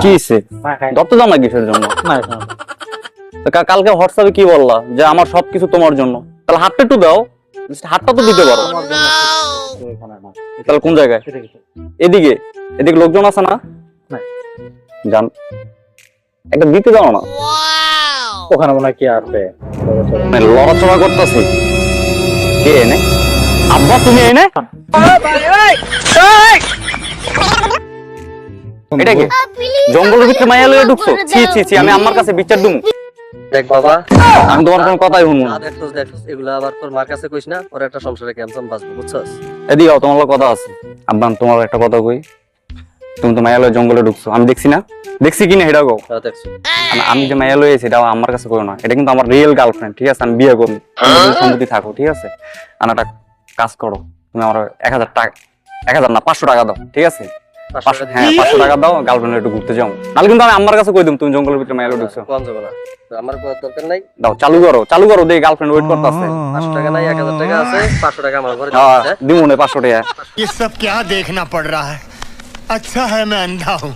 কি হইছে? ধরতে যাও না কিসের জন্য? কালকে হোয়াটসঅ্যাপে কি বললা যে আমার সবকিছু তোমার জন্য, তাহলে হাতটা একটু দাও, হাতটা তো দিতে পারো। তাহলে কোন জায়গায়? এদিকে এদিকে লোকজন আছে না? জান একটা দিতে দাও না। ওখানে মনে হয় কি আছে? লড়াচড়া করতেছি। কে এনে? আব্বা তুমি এনে? এটা কি জঙ্গলের ভিতরে মায়া লয়ে ঢুকছো? ছি ছি ছি, আমি আম্মার কাছে বিচার দিমু। দেখ বাবা, আমি তোমার কোনো কথাই শুনবো না। দেখছস এগুলা আবার তোর মার কাছে কইস না, ওর একটা সংসারে ক্যান্সার বাঁচবো, বুঝছস? এদিকে তোমার লগে কথা আছে। আব্বা তোমার একটা কথা কই, তুমি তো মায়া লয়ে জঙ্গলে ঢুকছো, আমি দেখছি না? দেখছি কিনা এটা কও। দেখছি আমি যে মায়া লয়ে এসেছি এটা আমার কাছে কইও না, এটা কিন্তু আমার রিয়েল গার্লফ্রেন্ড, ঠিক আছে? আমি বিয়ে করব, সম্মতি থাকো, ঠিক আছে? আর একটা কাজ করো, তুমি আমার 1000 টাকা, 1000 না 500 টাকা দাও, ঠিক আছে? 500, হ্যাঁ 500 টাকা দাও, গার্লফ্রেন্ড একটু ঘুরতে যাও। নাহলে কিন্তু আমি আম্মার কাছে কই দিম তুমি জঙ্গলের ভিতরে মায়া লয়ে ঢুকছো। কোন যাবে না, আমার কোনো দরকার নাই। দাও, চালু করো, দেই গার্লফ্রেন্ড ওয়েট করতেছে। 500 টাকা নাই, 1000 টাকা আছে, 500 টাকা আমার ঘরে হ্যাঁ দিতে। দিমু নে 500 টাকা। ये सब क्या देखना पड़ रहा है? अच्छा है मैं अंधा हूँ।